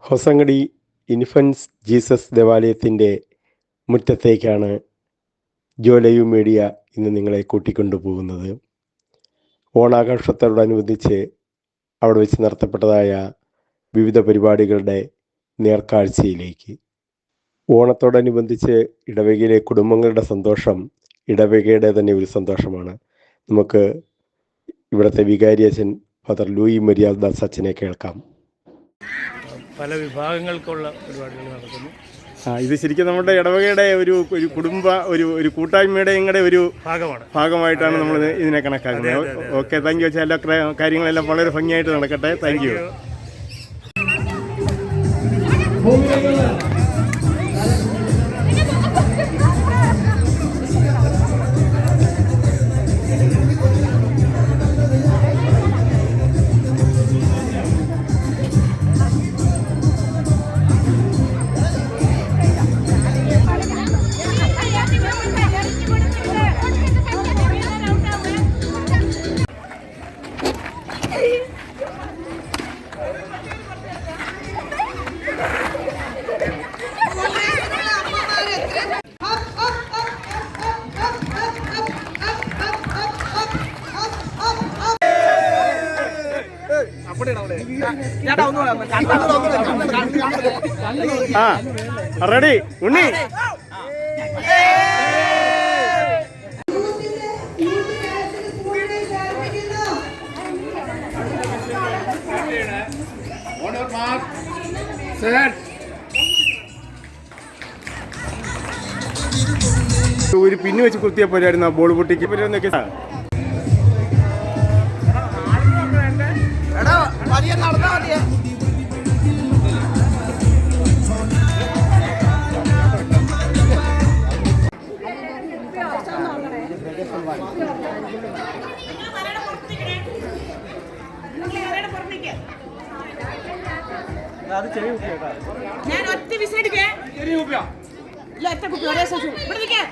Hosangadi infants Jesus ദേവാലയത്തിൻ്റെ മുറ്റത്തേക്കാണ് ജോലയു media ഇന്ന് നിങ്ങളെ കൂട്ടിക്കൊണ്ടുപോകുന്നത്. ഓണാഘോഷത്തോടനുബന്ധിച്ച് അവിടെ വെച്ച് നടത്തപ്പെട്ടതായ വിവിധ പരിപാടികളുടെ നേർക്കാഴ്ചയിലേക്ക്. ഓണത്തോടനുബന്ധിച്ച് ഇടവകയിലെ കുടുംബങ്ങളുടെ സന്തോഷം ഇടവകയുടെ തന്നെ ഒരു സന്തോഷമാണ്. നമുക്ക് ഇവിടുത്തെ വികാരിയച്ഛൻ ഫാദർ ലൂയി മരിയാദാസ് അച്ഛനെ കേൾക്കാം. പല വിഭാഗങ്ങൾക്കുള്ള പരിപാടികൾ നടക്കുന്നു. ഇത് ശരിക്കും നമ്മുടെ ഇടവകയുടെ ഒരു കുടുംബ ഒരു കൂട്ടായ്മയുടെ ഒരു ഭാഗമായിട്ടാണ് നമ്മൾ ഇതിനെ കണക്കാക്കുന്നത്. Okay, thank U. എല്ലാ കാര്യങ്ങളെല്ലാം വളരെ ഭംഗിയായിട്ട് നടക്കട്ടെ. Thank you. റെഡി ഉണ്ണി. ഒരു പിന്നു വെച്ച് കുത്തിയ പോരായിരുന്നു ആ ബോൾ പൊട്ടിക്ക് പറ്റുന്നൊക്കെ. ഞാൻ ഒറ്റ വിസടിക്കേ ഒറ്റ കുപ്പി ഒരേ ശേഷം ഇവിടെ നിൽക്കേ.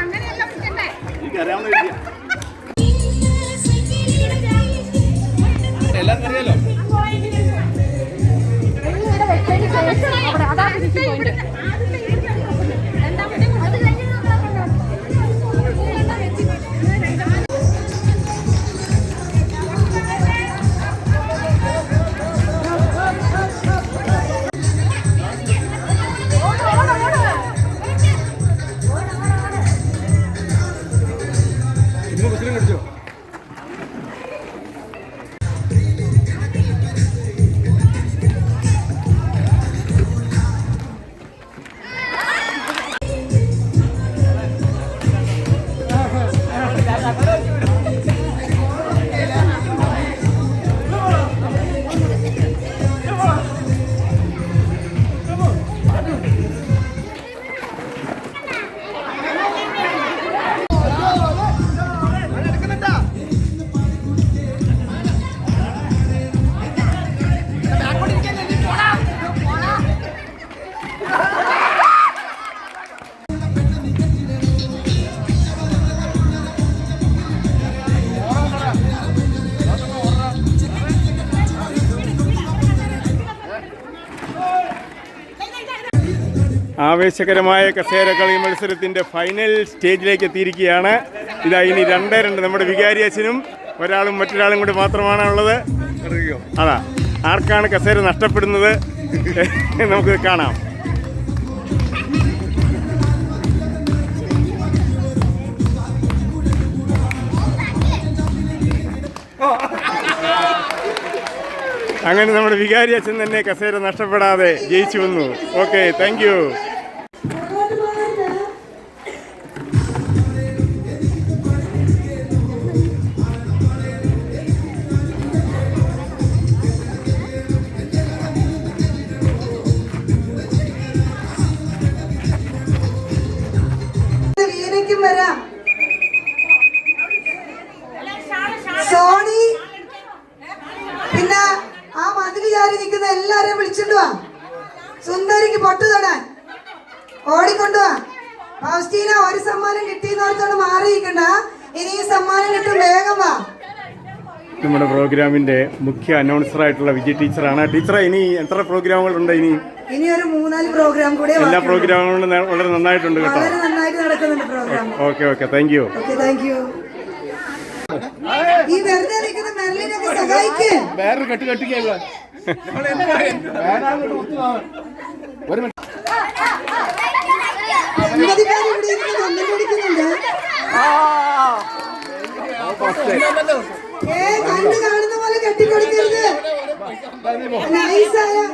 അങ്ങനെയല്ല എല്ലാം അറിയാലോ. ആവേശകരമായ കസേരകളി മത്സരത്തിൻ്റെ ഫൈനൽ സ്റ്റേജിലേക്ക് എത്തിയിരിക്കുകയാണ്. ഇതാ ഇനി 2-2 നമ്മുടെ വികാരിയച്ഛനും ഒരാളും മറ്റൊരാളും കൂടി മാത്രമാണ് ഉള്ളത്. അതാ ആർക്കാണ് കസേര നഷ്ടപ്പെടുന്നത് നമുക്ക് കാണാം. അങ്ങനെ നമ്മുടെ വികാരിയച്ഛൻ തന്നെ കസേര നഷ്ടപ്പെടാതെ ജയിച്ചു വന്നു. Okay, thank U. സോണി പിന്നെ ആ മതിൽ ചാരി നിൽക്കുന്ന എല്ലാരെയും വിളിച്ചിട്ട് വാ. സുന്ദരിക്ക് പൊട്ടു തൊടാൻ ഓടിക്കൊണ്ടുവാ. ഫൗസ്റ്റീന ഒരു സമ്മാനം കിട്ടിയെന്നോർത്തോണ്ട് മാറിയിരിക്കണ്ട. ഇനി ഈ സമ്മാനം കിട്ടും, വേഗം വാ. നമ്മുടെ പ്രോഗ്രാമിന്റെ മുഖ്യ അനൗൺസറായിട്ടുള്ള വിജയ് ടീച്ചറാണ്. ടീച്ചറെ, ഇനി എത്ര പ്രോഗ്രാമുകളുണ്ട്? ഇനി ഒരു 3-4 പ്രോഗ്രാം കൂടെ. എല്ലാ പ്രോഗ്രാമുകളും വളരെ നന്നായിട്ടുണ്ട് കേട്ടോ. വളരെ നന്നായിട്ട് നടക്കുന്നുണ്ട് programme. Okay thank you. Thank you. ഈ വെറുതെ നിൽക്കുന്ന മെർലിനൊക്കെ സഹായിക്ക്. വേറൊരു കെട്ട് കെട്ടിക്കല്ല. സംഗതിക്കാർ ഇവിടെ ഇരുന്ന് കണ്ടുപിടിക്കുന്നുണ്ട്. കണ്ണ് കാണുന്ന പോലെ കെട്ടിക്കൊടുക്കരുത്. നൈസായത്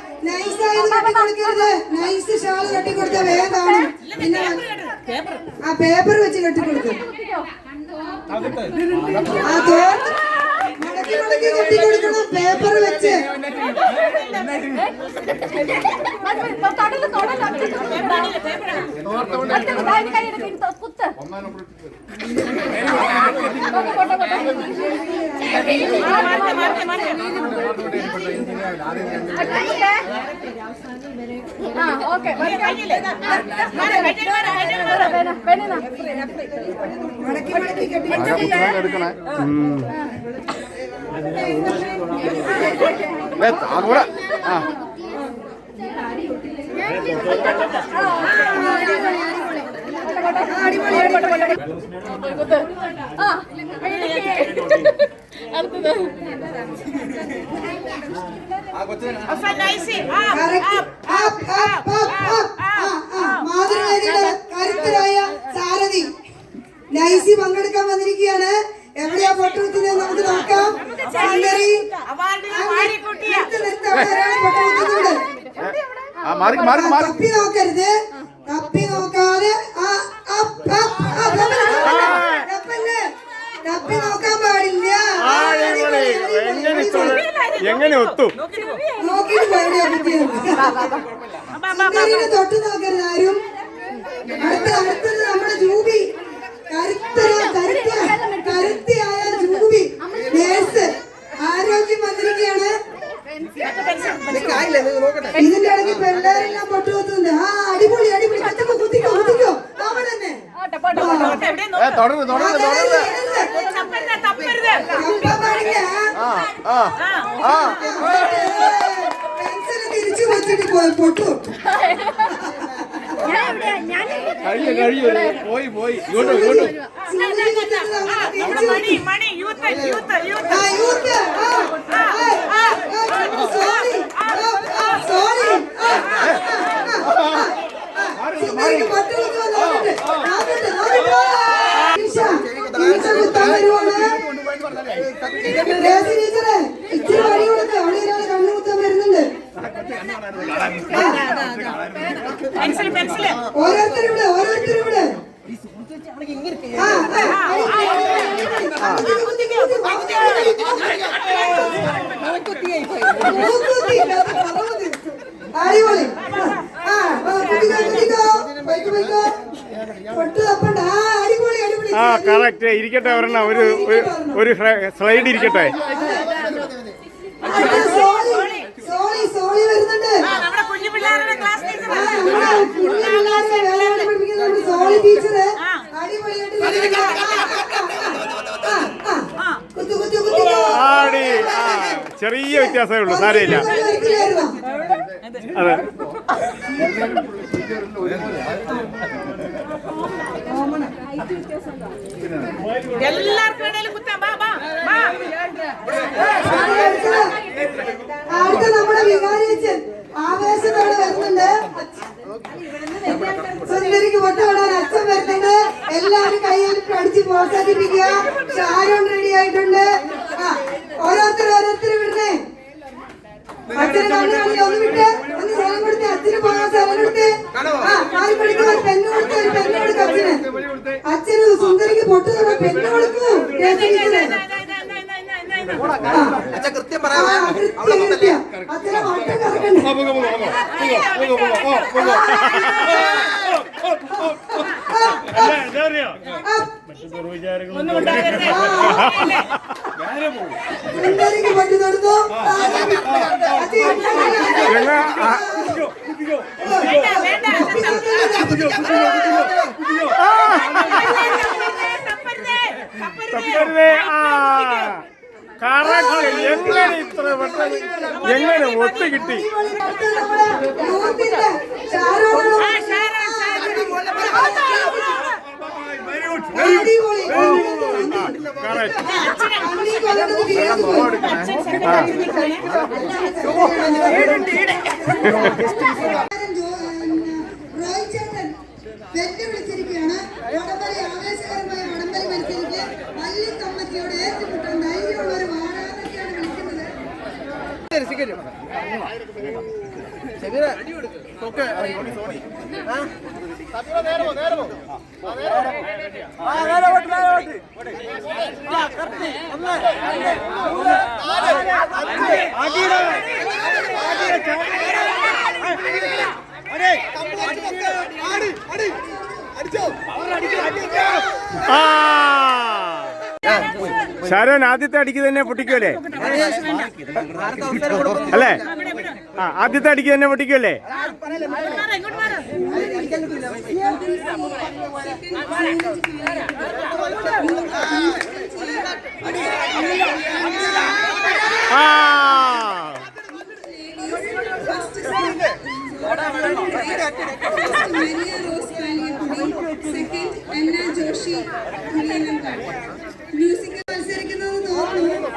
കെട്ടിക്കൊടുക്കരുത്. നൈസ് ഷാള് കെട്ടിക്കൊടുത്ത വേഗം കാണും. പിന്നെ ആ പേപ്പർ വെച്ച് കെട്ടിക്കൊടുക്കും. ആ തോർത്ത് മടക്കി കെട്ടിക്കൊടുക്കണം പേപ്പർ വെച്ച്. മടക്കി കെട്ടിക്കൊടുക്കണം. മാതൃവേദിയുടെ കരുത്തരായ സാരഥി നൈസി പങ്കെടുക്കാൻ വന്നിരിക്കുകയാണ്. എവിടെയാ പൊട്ടുകുത്തുന്നത് നമുക്ക് നോക്കാം. തപ്പി നോക്കരുത്. തപ്പി നോക്കാതെ തപ്പി നോക്കാൻ പാടില്ല. എങ്ങനെ ഒത്തു നോക്കിയിട്ട് സുന്ദരിനെ തൊട്ട് നോക്കരുത് ആരും. അടുത്തത് നമ്മുടെ ജൂബി, കരുത്തിയായ ജൂബി നേഴ്സ് ആരോഗ്യം വന്നിരിക്കുകയാണ്. ഇതിന്റെ ഇടയ്ക്ക് പിള്ളേരെല്ലാം പൊട്ടുകുത്തുന്നുണ്ട്. ആ അടിപൊളി കുത്തിക്കോ അവിടെ തന്നെ പെൻസിൽ തിരിച്ചു വെച്ചിട്ട് പൊട്ടു. പോയി ഇച്ചിരി വഴി കൊടുത്ത് അവിടെ ഒരാൾ കണ്ണുകുത്താൻ വരുന്നുണ്ട്. ഓരോരുത്തരും ഇവിടെ അടിപൊളി. പൊട്ടു തപ്പണ്ട. അടിപൊളി. ആ കറക്റ്റ്. ഇരിക്കട്ടെ ഒരെണ്ണം, ഒരു സ്ലൈഡ് ഇരിക്കട്ടെ. സോളി വരുന്നുണ്ട്. സോളി ടീച്ചറ് അടിപൊളിയായിട്ട് ചെറിയ വ്യത്യാസമേ ഉള്ളൂ, സാരമില്ല. അതെ, എല്ലാവർക്കും ഇടയിൽ കുത്താം. അടുത്ത നമ്മുടെ വികാരിയച്ഛൻ ആവേശത്തോടെ വരുന്നുണ്ട്. സുന്ദരിക്ക് പൊട്ടവിടാൻ അച്ഛൻ വരുന്നുണ്ട്. എല്ലാവരും കൈയ്യിൽ അടിച്ച് പ്രോത്സാഹിപ്പിക്കുക. ഷാരോൺ റെഡി ആയിട്ടുണ്ട്. ഓരോരുത്തർ വിടണേ. അച്ഛനെ കണ്ണു ഒന്ന് വിട്ട് ഒന്ന് സ്ഥലം കൊടുത്ത് അച്ഛന് പോകാൻ സ്ഥലം കൊടുത്ത് കാൽ പഠിക്കുന്ന ഒരു പെണ്ണ് കൊടുത്ത് അച്ഛന് സുന്ദരിക്ക് പൊട്ടു പെണ്ണ് കൊടുക്കൂ. കൃത്യം പറയാ അച്ഛനെ വട്ടം കറക്കണ്ടേ. സുന്ദരിക്ക് പട്ടി നടന്നു. തപ്പരുതേ. ആ കറക്റ്റ്. എങ്ങനെ ഇത്ര പെട്ടെന്ന് എങ്ങനെ ഒത്തു കിട്ടി? വെല്ലുവിളിച്ചിരിക്കുകയാണ്. വടംവലി ആവേശകരമായ വടംവലി മത്സരിച്ച് വള്ളി കമ്മിറ്റിയോട് ഏറ്റുമുട്ടാൻ ധൈര്യമുള്ള ഒരു വാരാന്നൊക്കെയാണ് വിളിക്കുന്നത്. ഷാരോൻ ആദ്യത്തെ അടിക്ക് തന്നെ പൊട്ടിക്കുമല്ലേ? അല്ലേ? ആ ആദ്യത്തെ അടിക്ക് തന്നെ പൊട്ടിക്കുമല്ലേ? ആ മ്യൂസിക് മത്സരിക്കുന്നത് തോന്നുന്നു.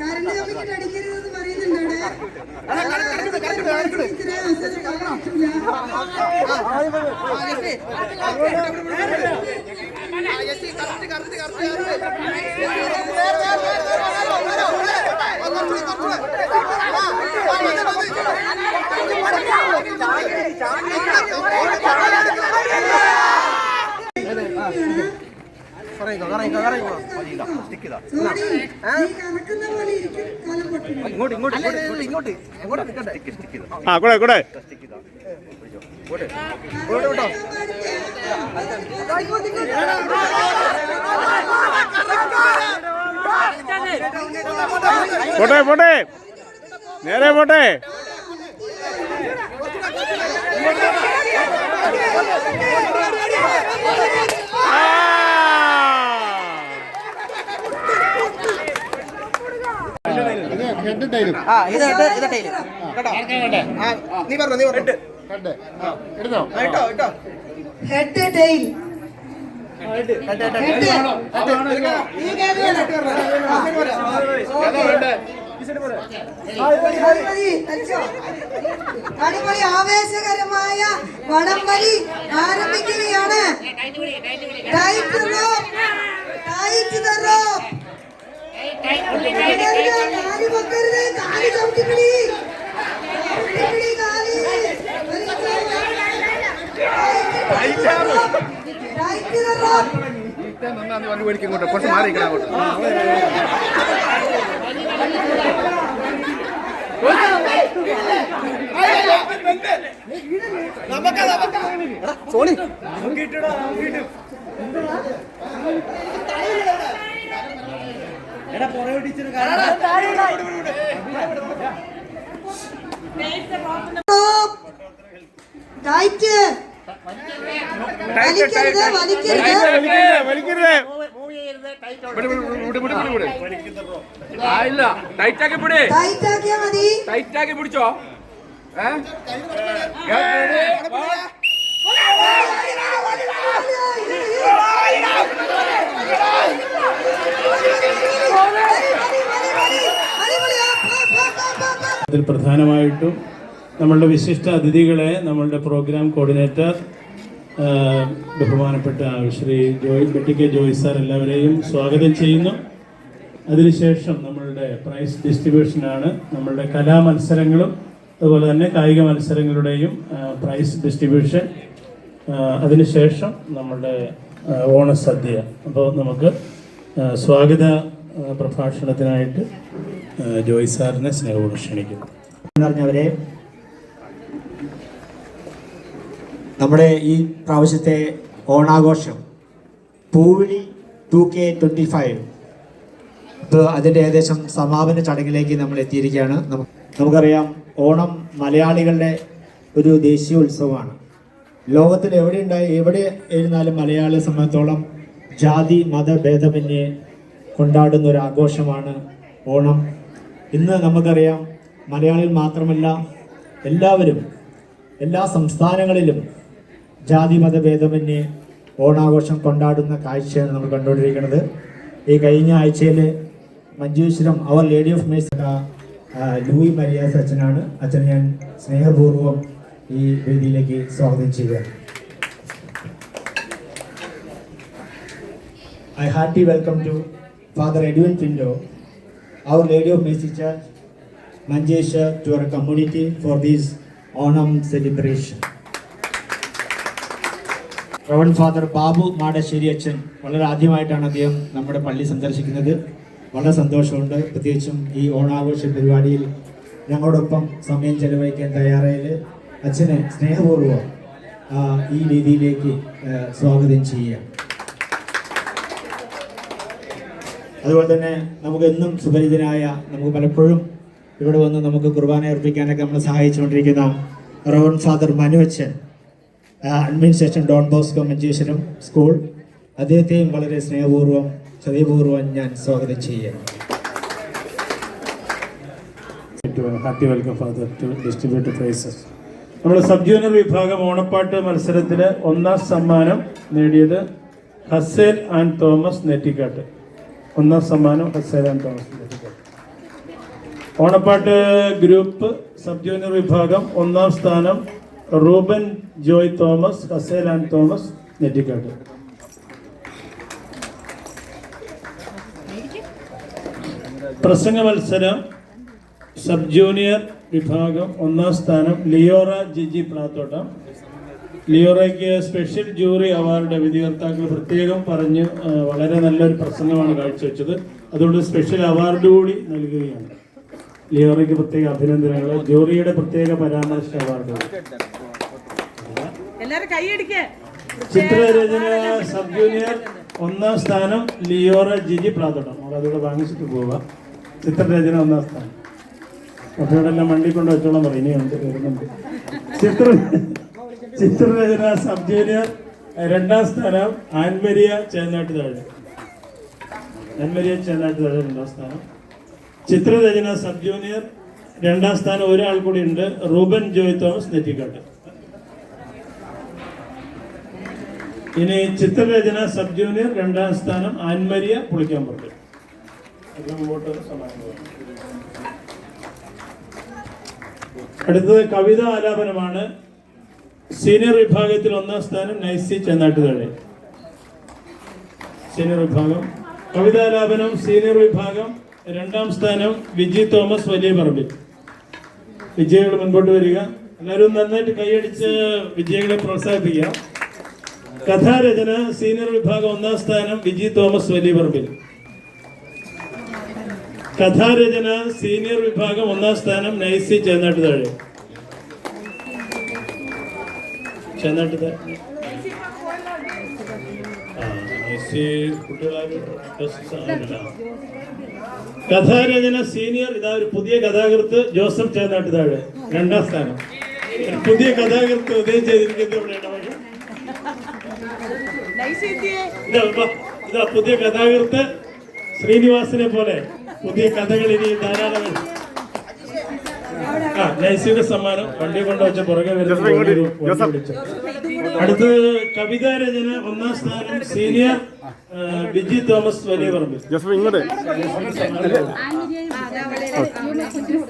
കറണ്ട് കമ്മിക്ക് അടിക്കരുതെന്ന് പറയുന്നുണ്ട് ആ കൂടെ കൂടെ. പോട്ടെ പോട്ടെ, നേരെ പോട്ടെ. ഹെഡ് ടെയിൽ അടിപൊളി ആവേശകരമായ വടംവലി ആരംഭിക്കുകയാണ്. Tight rope, tight the rope. കാലി വെക്കരുത്, കാലി ചവിട്ടിപ്പിടി, ചവിട്ടിപ്പിടി കാലി. Tight the rope. കുറച്ച് മാറിയിരിക്കണം അങ്ങോട്ട്. Sony tight, വലിക്കരുത്, വലിക്കരുത്. ടൈറ്റാക്കി പിടി, ടൈറ്റാക്കിയാ മതി. ടൈറ്റാക്കി പിടിച്ചോ. അതിൽ പ്രധാനമായിട്ടും നമ്മളുടെ വിശിഷ്ട അതിഥികളെ നമ്മളുടെ പ്രോഗ്രാം കോർഡിനേറ്റർ ബഹുമാനപ്പെട്ട ശ്രീ ബെട്ടിക്കെ ജോയ് സാർ എല്ലാവരെയും സ്വാഗതം ചെയ്യുന്നു. അതിനുശേഷം നമ്മളുടെ പ്രൈസ് ഡിസ്ട്രിബ്യൂഷനാണ്. നമ്മളുടെ കലാമത്സരങ്ങളും അതുപോലെ തന്നെ കായിക മത്സരങ്ങളുടെയും പ്രൈസ് ഡിസ്ട്രിബ്യൂഷൻ. അതിനുശേഷം നമ്മളുടെ ഓണസദ്യ. അപ്പോൾ നമുക്ക് സ്വാഗത പ്രഭാഷണത്തിനായിട്ട് ജോയ് സാറിനെ സ്നേഹപൂർവ്വം ക്ഷണിക്കുന്നു. പറഞ്ഞവരെ, നമ്മുടെ ഈ പ്രാവശ്യത്തെ ഓണാഘോഷം പൂവിളി 2K25 ഇപ്പോൾ അതിൻ്റെ ഏകദേശം സമാപന ചടങ്ങിലേക്ക് നമ്മൾ എത്തിയിരിക്കുകയാണ്. നമുക്കറിയാം, ഓണം മലയാളികളുടെ ഒരു ദേശീയ ഉത്സവമാണ്. ലോകത്തിൽ എവിടെ ഇരുന്നാലും മലയാളിയെ സംബന്ധിച്ചോളം ജാതി മതഭേദമന്യേ കൊണ്ടാടുന്ന ഒരു ആഘോഷമാണ് ഓണം. ഇന്ന് നമുക്കറിയാം മലയാളികൾ മാത്രമല്ല എല്ലാവരും എല്ലാ സംസ്ഥാനങ്ങളിലും ജാതി മതഭേദമന്യേ ഓണാഘോഷം കൊണ്ടാടുന്ന കാഴ്ചയാണ് നമ്മൾ കണ്ടുകൊണ്ടിരിക്കുന്നത്. ഈ കഴിഞ്ഞ ആഴ്ചയിൽ മഞ്ചേശ്വരം അവർ lady of mercy Louis Marias അച്ഛനാണ്. അച്ഛൻ ഞാൻ സ്നേഹപൂർവ്വം ഈ വേദിയിലേക്ക് സ്വാഗതം ചെയ്യുക. I heartily welcome to Father Edwin Pindo, Our Lady of Mercy Church, Manjeshwar, to our community for this Onam celebration. Rev father Babu Madasseri അച്ഛൻ വളരെ ആദ്യമായിട്ടാണ് അദ്ദേഹം നമ്മുടെ പള്ളി സന്ദർശിക്കുന്നത്. വളരെ സന്തോഷമുണ്ട്. പ്രത്യേകിച്ചും ഈ ഓണാഘോഷ പരിപാടിയിൽ ഞങ്ങളോടൊപ്പം സമയം ചെലവഴിക്കാൻ തയ്യാറായാൽ അച്ഛനെ സ്നേഹപൂർവ്വം ഈ രീതിയിലേക്ക് സ്വാഗതം ചെയ്യുക. അതുപോലെ തന്നെ നമുക്ക് എന്നും സുപരിചിതനായ നമുക്ക് പലപ്പോഴും ഇവിടെ വന്ന് നമുക്ക് കുർബാന അർപ്പിക്കാനൊക്കെ നമ്മളെ സഹായിച്ചുകൊണ്ടിരിക്കുന്ന റവൻ ഫാദർ മനു അച്ഛൻ, administration Don Bosco Manjeshwaram school, അദ്ദേഹത്തെയും വളരെ സ്നേഹപൂർവ്വം ഹൃദയപൂർവ്വം ഞാൻ സ്വാഗതം ചെയ്യുക. Happy welcome father to distribute prizes. നമ്മുടെ സബ് ജൂനിയർ വിഭാഗം ഓണപ്പാട്ട് മത്സരത്തിൽ 1ാം സമ്മാനം നേടിയത് ഹസേൽ ആൻഡ് തോമസ് നെറ്റിക്കാട്ട്. 1ാം സമ്മാനം ഹസേൽ ആൻഡ് തോമസ് നെറ്റിക്കാട്ട്. ഓണപ്പാട്ട് ഗ്രൂപ്പ് സബ് ജൂനിയർ വിഭാഗം 1ാം സ്ഥാനം Reuben Joy Thomas, Hazel and Thomas Nettikattu. പ്രസംഗ മത്സരം സബ് ജൂനിയർ വിഭാഗം 1ാം സ്ഥാനം ലിയോറ ജിജി പ്ലാത്തോട്ടം. ലിയോറയ്ക്ക് സ്പെഷ്യൽ ജൂറി അവാർഡ് വിധികർത്താക്കൾ പ്രത്യേകം പറഞ്ഞ് വളരെ നല്ലൊരു പ്രസംഗമാണ് കാഴ്ചവെച്ചത്. അതുകൊണ്ട് സ്പെഷ്യൽ അവാർഡ് കൂടി നൽകുകയാണ്. ലിയോറയ്ക്ക് പ്രത്യേക അഭിനന്ദനങ്ങൾ. ജൂറിയുടെ പ്രത്യേക പരാമർശ അവാർഡ്. ചിത്രരചന സബ് ജൂനിയർ 1ാം സ്ഥാനം ലിയോറ ജിജി പ്ലാത്തോട്ടം. നമ്മൾ അതുകൂടെ വാങ്ങിച്ചിട്ട് പോവാം. ചിത്രരചന 1ാം സ്ഥാനം. കുട്ടിയോടെല്ലാം വണ്ടി കൊണ്ട് വെച്ചോളം പറയും. ഇനിയുണ്ട്, വരുന്നുണ്ട്. ചിത്രരചന സബ് ജൂനിയർ 2ാം സ്ഥാനം ആൻമരിയ ചേന്നാട്ട് താഴെ. ആൻമരിയ ചേന്നാട്ട് താഴെ 2ാം സ്ഥാനം. ചിത്രരചന സബ് ജൂനിയർ 2ാം സ്ഥാനം ഒരാൾ കൂടി ഉണ്ട്, റൂബൻ ജോയ് തോമസ് നെറ്റിക്കാട്ട്. ഇനി ചിത്രരചന സബ് ജൂനിയർ 2ാം സ്ഥാനം ആൻമരിയ പുളിക്കാമ്പുറത്ത്. അടുത്തത് കവിതാ ആലാപനമാണ്. സീനിയർ വിഭാഗത്തിൽ 1ാം സ്ഥാനം നൈസി ചെന്നാട്ടുതാഴെ. സീനിയർ വിഭാഗം കവിതാലാപനം സീനിയർ വിഭാഗം 2ാം സ്ഥാനം വിജി തോമസ് വലിയ പറമ്പിൽ. വിജയികൾ മുൻപോട്ട് വരിക. എല്ലാവരും നന്നായിട്ട് കൈയടിച്ച് വിജയികളെ പ്രോത്സാഹിപ്പിക്കുക. കഥാരചന സീനിയർ വിഭാഗം 1ാം സ്ഥാനം വിജി തോമസ് വലിയ പറമ്പിൽ. കഥാരചന സീനിയർ വിഭാഗം 1ാം സ്ഥാനം നൈസി ചേന്നാട്ട് താഴെ. ചേന്നാട്ട് താഴെ കഥാരചന സീനിയർ ഇതാ ഒരു പുതിയ കഥാകൃത്ത് ജോസഫ് ചേന്നാട്ട് താഴെ 2ാം സ്ഥാനം. പുതിയ കഥാകൃത്ത് ഉദയം ചെയ്തിരിക്കുന്നത് ഇതാ പുതിയ കഥാകൃത്ത് ശ്രീനിവാസനെ പോലെ പുതിയ കഥകൾ ഇനി ധാരാളം. നൈസിയുടെ സമ്മാനം വണ്ടി കൊണ്ടുവച്ച പുറകെ വരുന്ന. അടുത്തത് കവിതാരചന 1ാം സ്ഥാനം സീനിയർ വിജി തോമസ് വലിയ പറമ്പിൽ.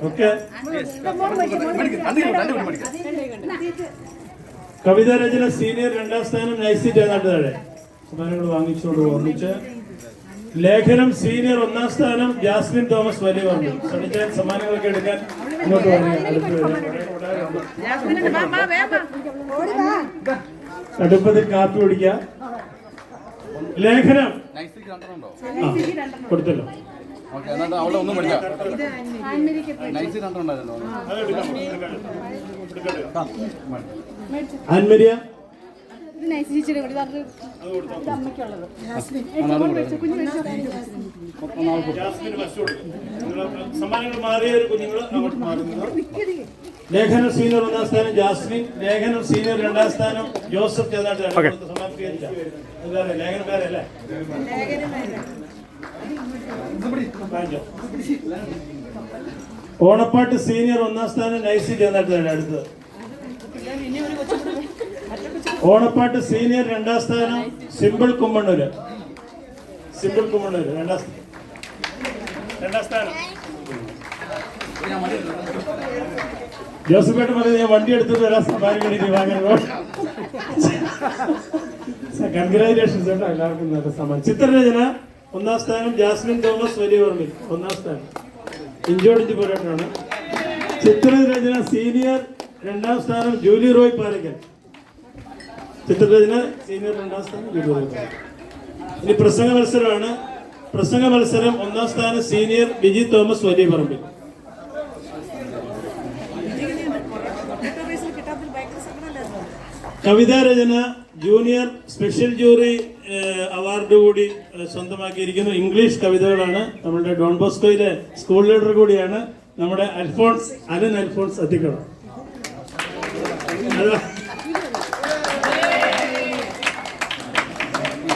ഓക്കെ. കവിതാരചന സീനിയർ 2ാം സ്ഥാനം നൈസി ചേന്നാട്ട് താഴെ. സമ്മാനങ്ങൾ വാങ്ങിച്ചോണ്ട് ഒന്നിച്ച്. ലേഖനം സീനിയർ 1ാം സ്ഥാനം ജാസ്മിൻ തോമസ് വലിയ പറമ്പിൽ. ശ്രമിച്ചാൽ സമ്മാനങ്ങളൊക്കെ എടുക്കാൻ ഇങ്ങോട്ട് വരിക. അടുപ്പത്തിൽ കാപ്പി കുടിക്കുക. ലേഖനം കൊടുത്തല്ലോ. ആൻമരിയ ജാസ്മിന് ഫസ്റ്റ് കൊടുക്കും. സമ്മാനങ്ങൾ മാറിയ ഒരു കുഞ്ഞുങ്ങൾ അങ്ങോട്ട് മാറുന്നു. ലേഖനം സീനിയർ 1ാം സ്ഥാനം ജാസ്മിൻ, ലേഖനം സീനിയർ 2ാം സ്ഥാനം ജോസഫ് ചേർന്നാട്ട്. ലേഖനം വേറെ അല്ലേ? ഓണപ്പാട്ട് സീനിയർ 1ാം സ്ഥാനം നൈസി ചേർന്നാട്ട്. അടുത്തത് ഓണപ്പാട്ട് സീനിയർ 2ാം സ്ഥാനം സിമ്പിൾ കുമ്മണ്ണൂര്. സിമ്പിൾ കുമ്മണ്ണൂര് 2ാം സ്ഥാനം. ജോസഫേട്ട് പറയുന്നത് ഞാൻ വണ്ടി എടുത്തിട്ട് വരാൻ സമ്മാനം കൺഗ്രാജുലേഷൻസ് കേട്ടോ എല്ലാവർക്കും. നല്ല സമ്മാനം. ചിത്രരചന 1ാം സ്ഥാനം ജാസ്മിൻ തോമസ് വലിയ ഓർമ്മയിൽ 1ാം സ്ഥാനം. ഇഞ്ചോടിഞ്ച് പോരാട്ടമാണ്. ചിത്രരചന സീനിയർ 2ാം സ്ഥാനം ജൂലി റോയ് പാലക്കൽ. ചിത്രരചന സീനിയർ 2ാം സ്ഥാനം ജൂലി റോയ് പാലക്കൽ. ഇനി പ്രസംഗ മത്സരമാണ്. പ്രസംഗ മത്സരം 1ാം സ്ഥാനം സീനിയർ ബിജി തോമസ് വലിയ പറമ്പിൽ. കവിതാരചന ജൂനിയർ സ്പെഷ്യൽ ജൂറി അവാർഡ് കൂടി സ്വന്തമാക്കിയിരിക്കുന്നു. ഇംഗ്ലീഷ് കവിതകളാണ്. നമ്മുടെ ഡോൺ ബോസ്കോയിലെ സ്കൂൾ ലീഡർ കൂടിയാണ് നമ്മുടെ Alan Alphonse Athikkada.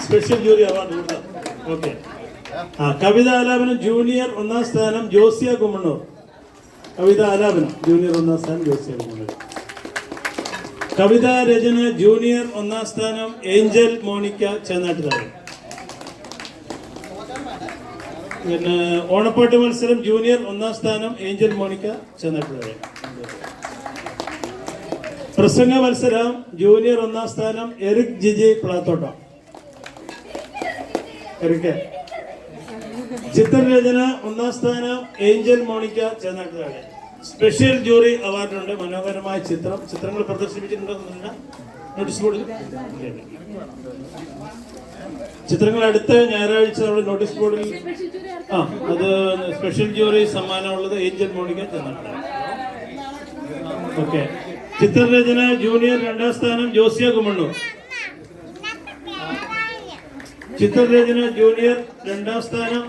Special jury award കൊടുത്ത. ഓക്കെ. കവിത ആലാപനം ജൂനിയർ 1ാം സ്ഥാനം ജോസിയ കുമ്മണ്ണൂർ. കവിത ആലാപനം ജൂനിയർ 1ാം സ്ഥാനം ജോസിയ കുമ്മണ്ണൂർ. കവിതാ രചന ജൂനിയർ 1ാം സ്ഥാനം ഏഞ്ചൽ മോണിക്ക ചേന്നാട്ടുതാഴ്. പിന്നെ ഓണപ്പാട്ട് മത്സരം ജൂനിയർ 1ാം സ്ഥാനം ഏഞ്ചൽ മോണിക്ക ചേന്നാട്ടുതാഴ്. പ്രസംഗ മത്സരം ജൂനിയർ 1ാം സ്ഥാനം എറിക് ജിജി പ്ലാത്തോട്ടം. ചിത്രരചന 1ാം സ്ഥാനം Angel Monica Chennattuthazhu. Special jury അവാർഡുണ്ട്. മനോഹരമായ ചിത്രങ്ങൾ പ്രദർശിപ്പിച്ചിട്ടുണ്ടെന്നില്ല നോട്ടീസ് ബോർഡിൽ. ചിത്രങ്ങൾ അടുത്ത ഞായറാഴ്ച നമ്മൾ നോട്ടീസ് ബോർഡിൽ. അത് സ്പെഷ്യൽ ജൂറി സമ്മാനമുള്ളത് ഏഞ്ചൽ മോണിക്ക ചേന്നാട്ടുതാഴ്. ഓക്കെ. ചിത്രരചന ജൂനിയർ 2ാം സ്ഥാനം ജോസിയ കുമ്മണ്ണൂർ. ചിത്രരചന ജൂനിയർ 2ാം സ്ഥാനം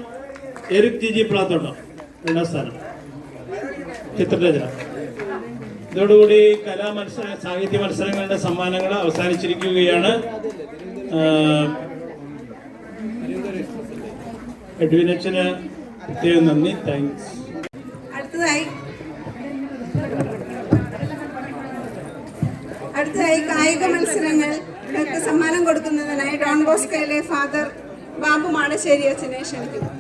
എറിക് ജിജി പ്ലാത്തോട്ടം 2ാം സ്ഥാനം ചിത്രരചന. ഇതോടുകൂടി കലാമത്സര സാഹിത്യ മത്സരങ്ങളുടെ സമ്മാനങ്ങൾ അവസാനിച്ചിരിക്കുകയാണ്. എഡ്വിനച്ചന് പ്രത്യേകം നന്ദി. താങ്ക്സ്. അടുത്തതായി കായിക മത്സരങ്ങൾക്ക് സമ്മാനം കൊടുക്കുന്നതിനായി ഡോൺ ബോസ്കോയിലെ ഫാദർ ബാബു മാടശ്ശേരി അച്ഛനെ ക്ഷണിക്കുന്നു.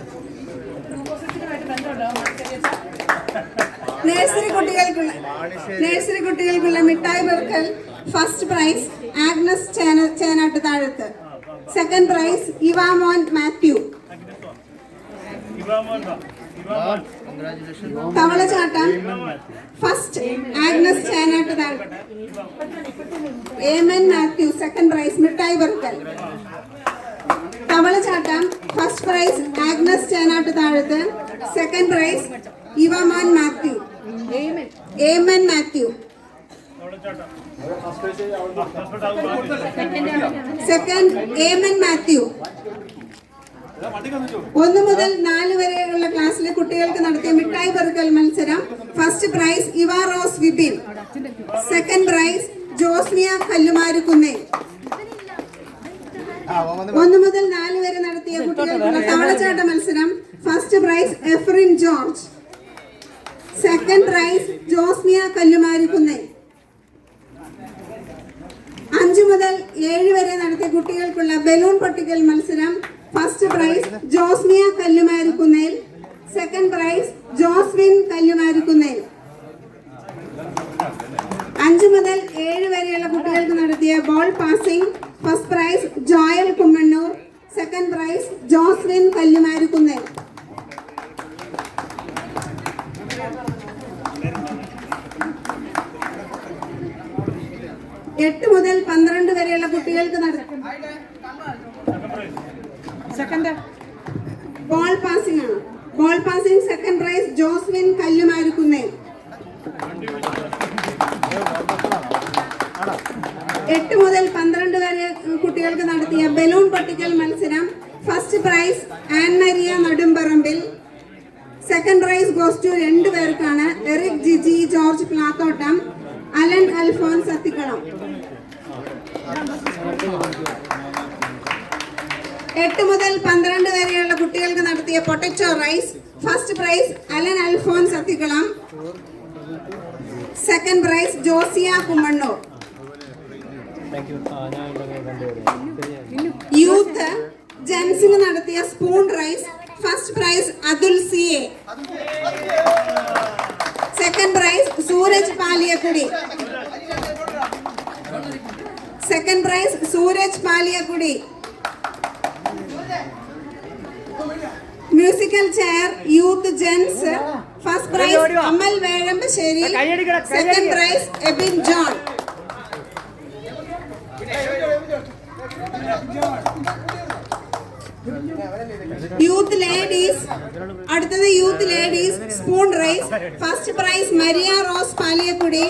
നഴ്സറി കുട്ടികൾക്കുള്ള മിഠായി പെറുക്കൽ. First prize Agnes Chenattu Thazhathu. Second prize Evamon Mathew. തവളച്ചാട്ടം first Agnes Chenattu Thazhathu. Eman Mathew second prize മിഠായി പെറുക്കൽ. തവളച്ചാട്ടം first prize Agnes Chenattu Thazhathu. Second prize Evamon Mathew. Eman Mathew. Second Eman Mathew. 1 മുതൽ 4 വരെയുള്ള ക്ലാസ്സിലെ കുട്ടികൾക്ക് നടത്തിയ മിഠായി പെറുക്കൽ മത്സരം. First prize Eva Rose Vipin. Second prize Josmiya Kallumarukkunnel. 1 മുതൽ 4 വരെ നടത്തിയ കുട്ടികൾക്കുള്ള തവളച്ചാട്ട മത്സരം. First prize Efrin George. Second prize Josmiya Kallumarukkunnel. 5 മുതൽ 7 വരെ നടത്തിയ കുട്ടികൾക്കുള്ള ബലൂൺ പൊട്ടിക്കൽ മത്സരം. First prize Josmiya Kallumarukkunnel. Second prize Joswin Kallumarukkunnel. 5 മുതൽ 7 വരെയുള്ള കുട്ടികൾക്ക് നടത്തിയ ball passing. First prize Joel Kummannoor. Second prize Joswin Kallumarukkunnel. 8 മുതൽ 12 വരെയുള്ള കുട്ടികൾക്ക് സെക്കൻഡ് ബോൾ പാസിംഗ് ആണ്. Ball passing second prize Joswin Kallumarukkunnel. 8 മുതൽ 12 വരെ കുട്ടികൾക്ക് നടത്തിയ ബലൂൺ പൊട്ടിക്കൽ മത്സരം first prize Ann Maria Nedumparambil. Second prize goes to 2 പേർക്കാണ്. Eric Jiji George Plathottam, Alan Alphonse Athikkalam. 8 മുതൽ 12 വരെയുള്ള കുട്ടികൾക്ക് നടത്തിയ potato race first prize Alan Alphonse Athikkalam. Second prize Josiah Kummannoor. Youth ജെൻസിന് നടത്തിയ spoon race first prize Athul C A. Second prize Sooraj Paliyakkudi. Second prize Sooraj Paliyakkudi. Musical chair youth gents first prize Amal Vezhambassery. Second prize Ebin John. Youth ladies, അടുത്തത് youth ladies spoon race first prize Maria Rose Paliyakkudi.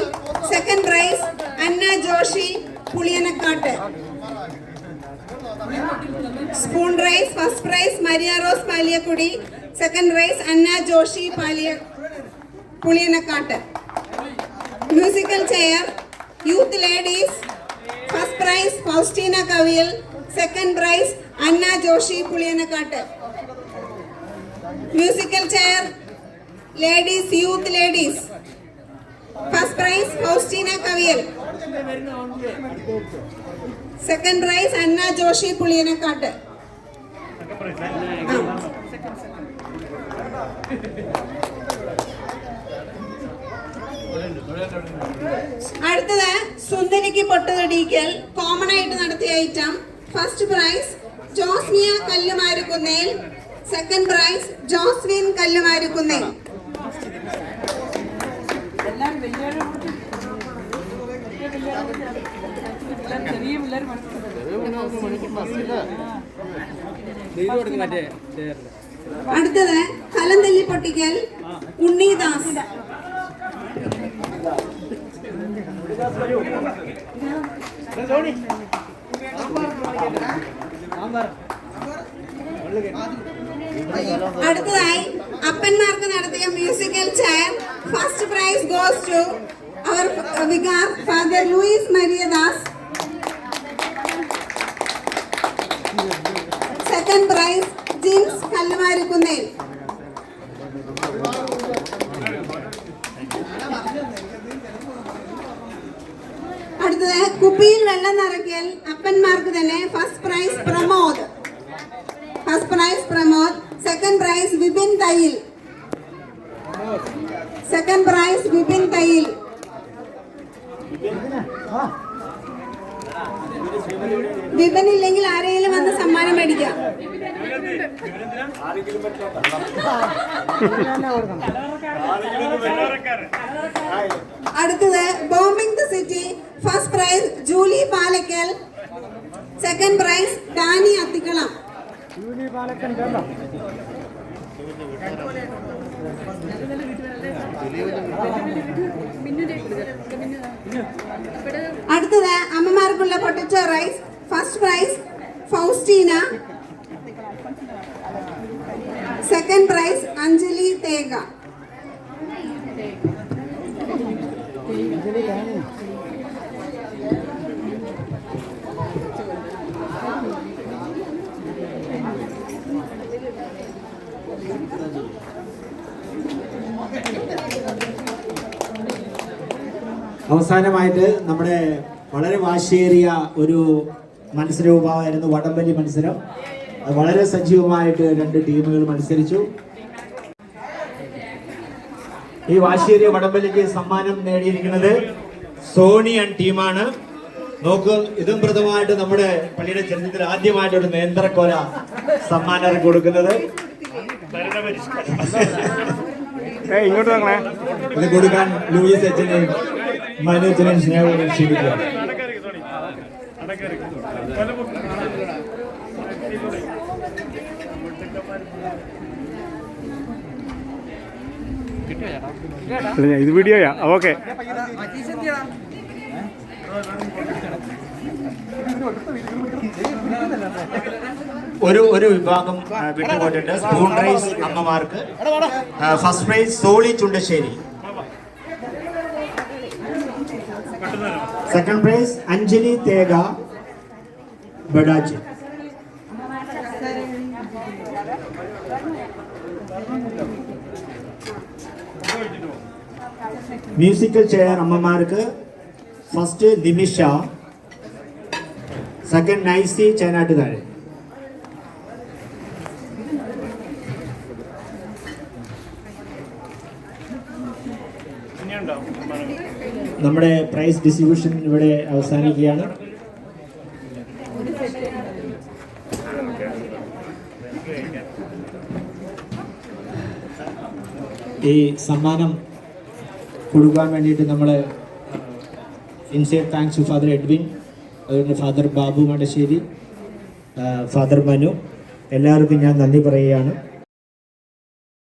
Second prize Anna Joshy Puliyanakkattu. Spoon race first prize Maria Rose Paliyakkudi. Second prize Anna Joshy Puliyanakkattu. Musical chair youth ladies first prize Faustina Kaviyal. Second prize Anna Joshy Puliyanakkattu. Musical chair ladies youth ladies first prize Faustina Kaviyal. Second prize Anna Joshy Puliyanakkattu. അടുത്തത് സുന്ദരിക്ക് പൊട്ടുതൊടിക്കൽ common ആയിട്ട് നടത്തിയ item. First prize Josmiya Kallumarukkunnel. Second prize Joswin Kallumarukkunnel. അടുത്തത് കലം തല്ലി പൊട്ടിക്കൽ ഉണ്ണിദാസ്. അടുത്തതായി അപ്പന്മാർക്ക് നടത്തിയ musical chair first prize goes to our vicar father Louis Mariadas. Second prize Jins Kallumarukkunnel. അടുത്തത് കുപ്പിയിൽ വെള്ളം നിറയ്ക്കൽ അപ്പന്മാർക്ക് തന്നെ first prize Pramod. Second prize Vipin Thayyil. Second prize Vipin Thayyil. Vipin ഇല്ലെങ്കിൽ ആരെങ്കിലും വന്ന് സമ്മാനം മേടിക്കാം. അടുത്തത് bombing the city first prize Julie Palakkal. Second prize Danny അത്തിക്കളം. അടുത്തത് അമ്മമാർക്കുള്ള potato race first prize Faustina. Second prize Anjali Thega. അവസാനമായിട്ട് നമ്മുടെ വളരെ വാശിയേറിയ ഒരു മത്സരവുമായിരുന്നു വടംവലി മത്സരം. അത് വളരെ സജീവമായിട്ട് 2 ടീമുകൾ മത്സരിച്ചു. ഈ വാശിയേറിയ വടംവലിക്ക് സമ്മാനം നേടിയിരിക്കുന്നത് സോണിയൻ ടീമാണ്. നോക്കൂ, ഇതും പ്രഥമമായിട്ട് നമ്മുടെ പള്ളിയുടെ ചരിത്രത്തിൽ ആദ്യമായിട്ടൊരു നേന്ത്രക്കോല സമ്മാനം കൊടുക്കുന്നത്. ഇങ്ങോട്ട് നോക്കണേ. ഇത് കൊടുക്കാൻ ലൂയിസ് അച്ഛനെയും മനോജനെയും സ്നേഹപൂർവ്വം ക്ഷണിക്കുക. ഇത് വീഡിയോയാ. ഓക്കെ. ഒരു വിഭാഗം വിട്ടുപോയിട്ടുണ്ട്. സ്പൂൺ റൈസ് അമ്മമാർക്ക്. First prize Soly Chundassery. Second prize Anjali Thega Badaj. Musical chair അമ്മമാർക്ക് ഫസ്റ്റ് നിമിഷ, സെക്കൻഡ് നൈസി ചേനാട്ടുകാരൻ. നമ്മുടെ പ്രൈസ് ഡിസ്ട്രിബ്യൂഷൻ ഇവിടെ അവസാനിക്കുകയാണ്. ഈ സമ്മാനം കൊടുക്കാൻ വേണ്ടിയിട്ട് നമ്മൾ inside thanks to father Edwin, അതുകൊണ്ട് ഫാദർ ബാബു മടശ്ശേരി, ഫാദർ മനു, എല്ലാവർക്കും ഞാൻ നന്ദി പറയുകയാണ്.